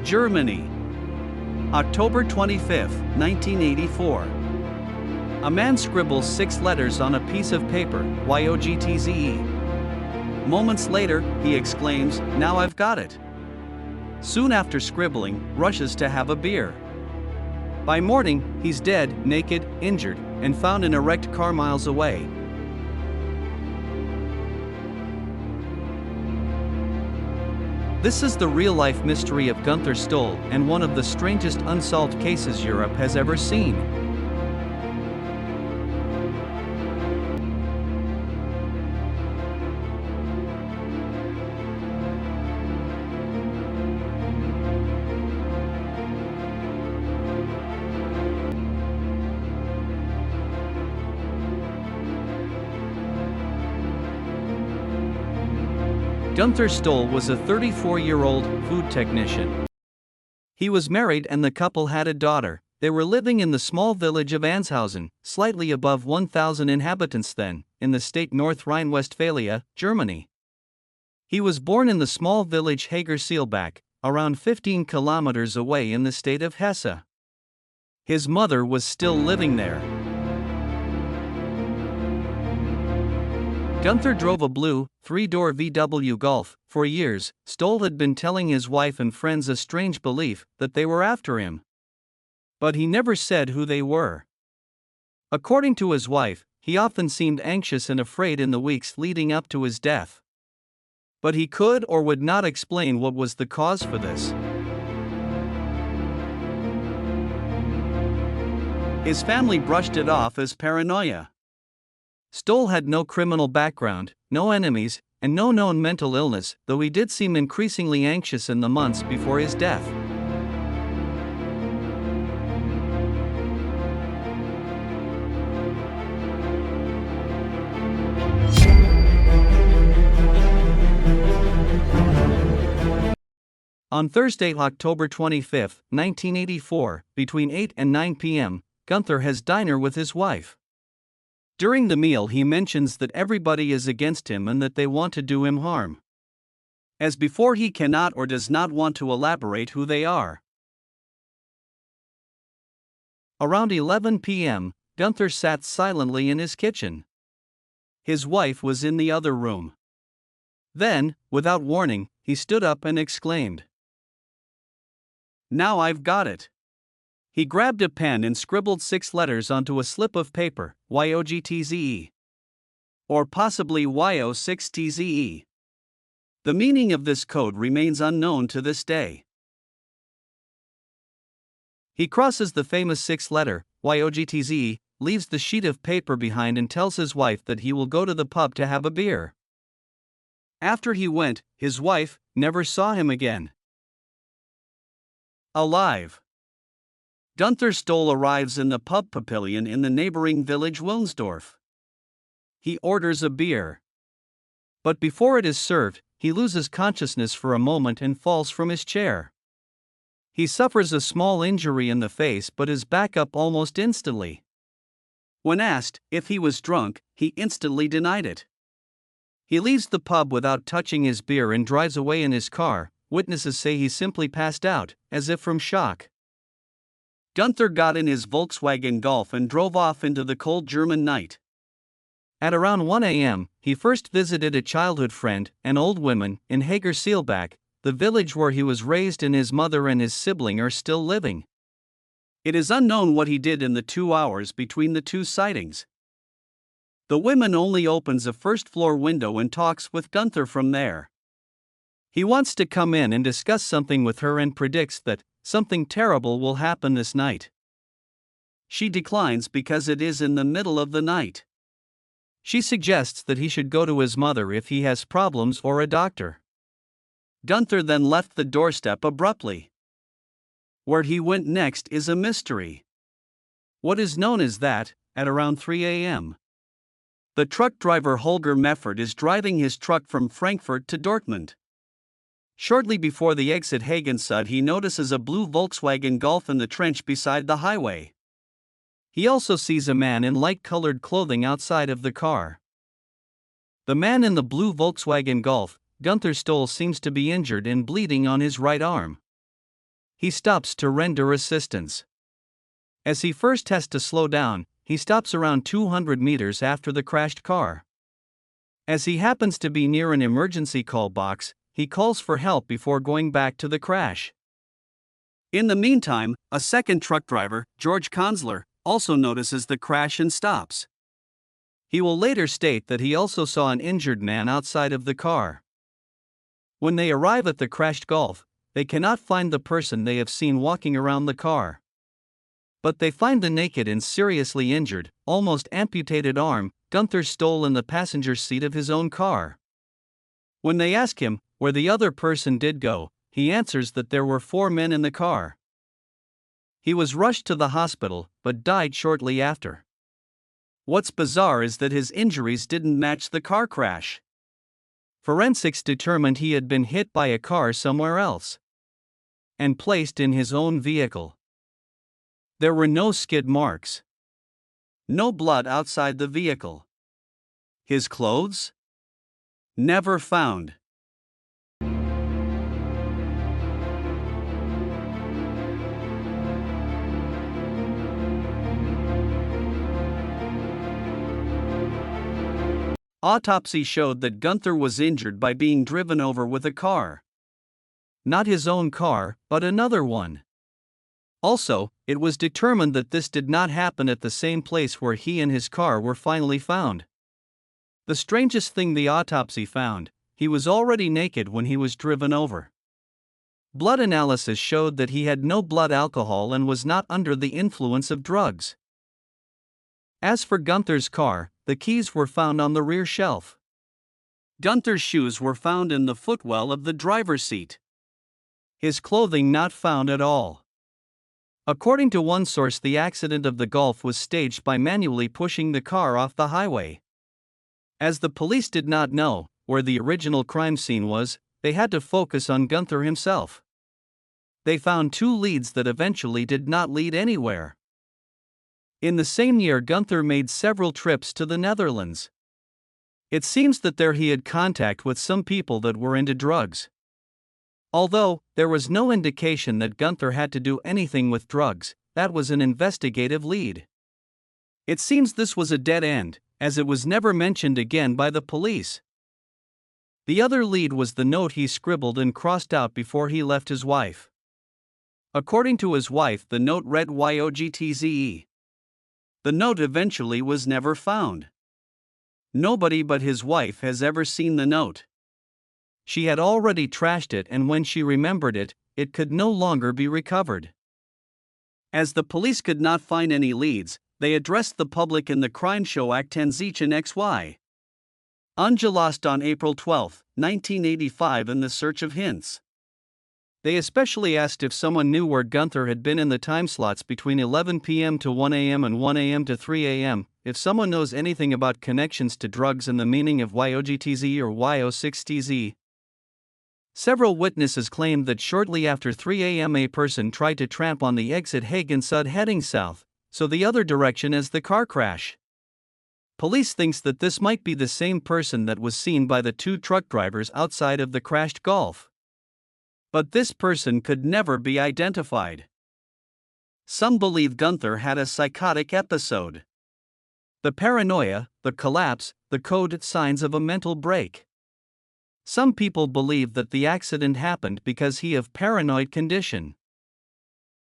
Germany. October 25, 1984. A man scribbles 6 letters on a piece of paper, YOGTZE. Moments later, he exclaims, "Now I've got it." Soon after scribbling, rushes to have a beer. By morning, he's dead, naked, injured, and found in a wrecked car miles away. This is the real-life mystery of Günther Stoll and one of the strangest unsolved cases Europe has ever seen. Günther Stoll was a 34-year-old food technician. He was married and the couple had a daughter. They were living in the small village of Anshausen, slightly above 1,000 inhabitants then, in the state North Rhine-Westphalia, Germany. He was born in the small village Hager-Seelbach, around 15 kilometers away in the state of Hesse. His mother was still living there. Günther drove a blue, 3-door VW Golf. For years, Stoll had been telling his wife and friends a strange belief that they were after him. But he never said who they were. According to his wife, he often seemed anxious and afraid in the weeks leading up to his death. But he could or would not explain what was the cause for this. His family brushed it off as paranoia. Stoll had no criminal background, no enemies, and no known mental illness, though he did seem increasingly anxious in the months before his death. On Thursday, October 25, 1984, between 8 and 9 p.m., Günther has dinner with his wife. During the meal he mentions that everybody is against him and that they want to do him harm. As before, he cannot or does not want to elaborate who they are. Around 11 p.m., Günther sat silently in his kitchen. His wife was in the other room. Then, without warning, he stood up and exclaimed, "Now I've got it." He grabbed a pen and scribbled 6 letters onto a slip of paper, YOGTZE. Or possibly YO6TZE. The meaning of this code remains unknown to this day. He crosses the famous 6-letter, YOGTZE, leaves the sheet of paper behind and tells his wife that he will go to the pub to have a beer. After he went, his wife never saw him again. Alive. Günther Stoll arrives in the pub pavilion in the neighboring village Wilnsdorf. He orders a beer. But before it is served, he loses consciousness for a moment and falls from his chair. He suffers a small injury in the face but is back up almost instantly. When asked if he was drunk, he instantly denied it. He leaves the pub without touching his beer and drives away in his car. Witnesses say he simply passed out, as if from shock. Günther got in his Volkswagen Golf and drove off into the cold German night. At around 1 a.m., he first visited a childhood friend, an old woman, in Hager-Seelbach, the village where he was raised, and his mother and his sibling are still living. It is unknown what he did in the 2 hours between the two sightings. The woman only opens a first-floor window and talks with Günther from there. He wants to come in and discuss something with her and predicts that something terrible will happen this night. She declines because it is in the middle of the night. She suggests that he should go to his mother if he has problems or a doctor. Günther then left the doorstep abruptly. Where he went next is a mystery. What is known is that, at around 3 a.m., the truck driver Holger Meffert is driving his truck from Frankfurt to Dortmund. Shortly before the exit Hagensud, he notices a blue Volkswagen Golf in the trench beside the highway. He also sees a man in light-colored clothing outside of the car. The man in the blue Volkswagen Golf, Günther Stoll, seems to be injured and bleeding on his right arm. He stops to render assistance. As he first has to slow down, he stops around 200 meters after the crashed car. As he happens to be near an emergency call box, he calls for help before going back to the crash. In the meantime, a second truck driver, George Konsler, also notices the crash and stops. He will later state that he also saw an injured man outside of the car. When they arrive at the crashed Golf, they cannot find the person they have seen walking around the car. But they find the naked and seriously injured, almost amputated arm, Günther Stoll in the passenger seat of his own car. When they ask him where the other person did go, he answers that there were 4 men in the car. He was rushed to the hospital, but died shortly after. What's bizarre is that his injuries didn't match the car crash. Forensics determined he had been hit by a car somewhere else and placed in his own vehicle. There were no skid marks. No blood outside the vehicle. His clothes? Never found. Autopsy showed that Günther was injured by being driven over with a car. Not his own car, but another one. Also, it was determined that this did not happen at the same place where he and his car were finally found. The strangest thing the autopsy found, he was already naked when he was driven over. Blood analysis showed that he had no blood alcohol and was not under the influence of drugs. As for Günther's car, the keys were found on the rear shelf. Günther's shoes were found in the footwell of the driver's seat. His clothing not found at all. According to one source, the accident of the Golf was staged by manually pushing the car off the highway. As the police did not know where the original crime scene was, they had to focus on Günther himself. They found 2 leads that eventually did not lead anywhere. In the same year, Günther made several trips to the Netherlands. It seems that there he had contact with some people that were into drugs. Although there was no indication that Günther had to do anything with drugs, that was an investigative lead. It seems this was a dead end, as it was never mentioned again by the police. The other lead was the note he scribbled and crossed out before he left his wife. According to his wife, the note read YOGTZE. The note eventually was never found. Nobody but his wife has ever seen the note. She had already trashed it, and when she remembered it, it could no longer be recovered. As the police could not find any leads, they addressed the public in the crime show Aktenzichen XY. Ungelöst on April 12, 1985 in the search of hints. They especially asked if someone knew where Günther had been in the time slots between 11 p.m. to 1 a.m. and 1 a.m. to 3 a.m., if someone knows anything about connections to drugs and the meaning of YOGTZ or YO6TZ. Several witnesses claimed that shortly after 3 a.m. a person tried to tramp on the exit Hagen Sud heading south, so the other direction as the car crash. Police thinks that this might be the same person that was seen by the 2 truck drivers outside of the crashed Golf. But this person could never be identified. Some believe Günther had a psychotic episode. The paranoia, the collapse, the code signs of a mental break. Some people believe that the accident happened because he of paranoid condition,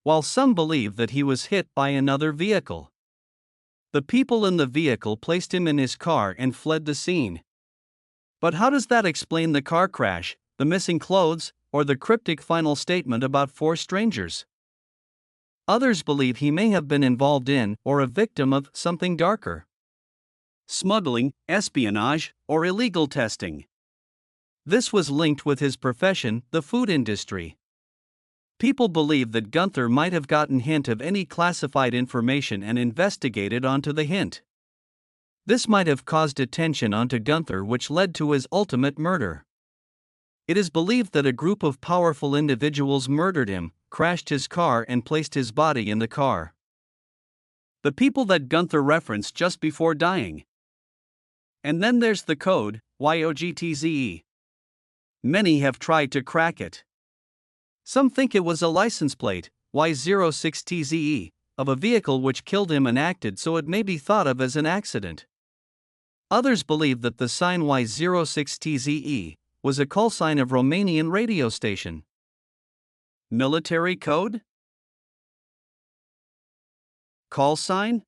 while some believe that he was hit by another vehicle. The people in the vehicle placed him in his car and fled the scene. But how does that explain the car crash, the missing clothes, or the cryptic final statement about 4 strangers? Others believe he may have been involved in or a victim of something darker: smuggling, espionage, or illegal testing. This was linked with his profession, the food industry. People believe that Günther might have gotten hint of any classified information and investigated onto the hint. This might have caused attention onto Günther, which led to his ultimate murder. It is believed that a group of powerful individuals murdered him, crashed his car, and placed his body in the car. The people that Günther referenced just before dying. And then there's the code, YOGTZE. Many have tried to crack it. Some think it was a license plate, Y06TZE, of a vehicle which killed him and acted so it may be thought of as an accident. Others believe that the sign Y06TZE was a call sign of Romanian radio station. Military code? Call sign?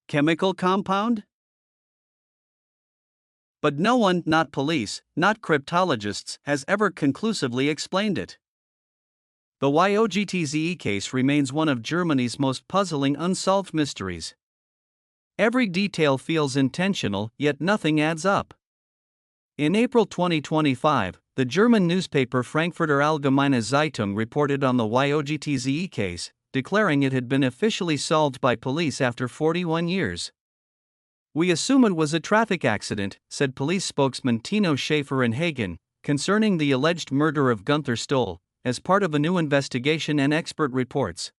Chemical compound? But no one, not police, not cryptologists, has ever conclusively explained it. The YOGTZE case remains one of Germany's most puzzling unsolved mysteries. Every detail feels intentional, yet nothing adds up. In April 2025, the German newspaper Frankfurter Allgemeine Zeitung reported on the YOGTZE case, declaring it had been officially solved by police after 41 years. "We assume it was a traffic accident," said police spokesman Tino Schäfer in Hagen, concerning the alleged murder of Günther Stoll, as part of a new investigation and expert reports.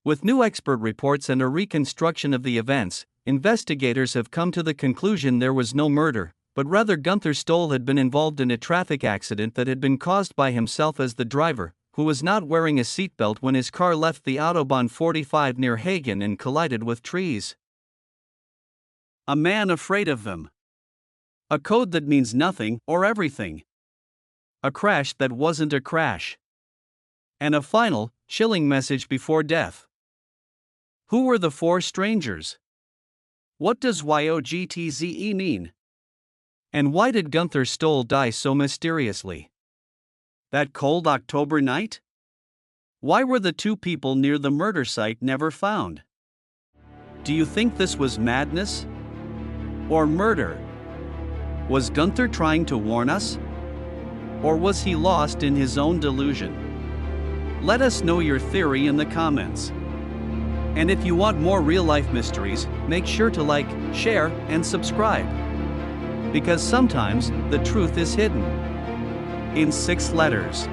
With new expert reports and a reconstruction of the events, investigators have come to the conclusion there was no murder, but rather Günther Stoll had been involved in a traffic accident that had been caused by himself as the driver, who was not wearing a seatbelt when his car left the Autobahn 45 near Hagen and collided with trees. A man afraid of them. A code that means nothing or everything. A crash that wasn't a crash. And a final, chilling message before death. Who were the four strangers? What does YOGTZE mean? And why did Günther Stoll die so mysteriously? That cold October night? Why were the two people near the murder site never found? Do you think this was madness? Or murder? Was Günther trying to warn us? Or was he lost in his own delusion? Let us know your theory in the comments. And if you want more real-life mysteries, make sure to like, share, and subscribe. Because sometimes, the truth is hidden in 6 letters.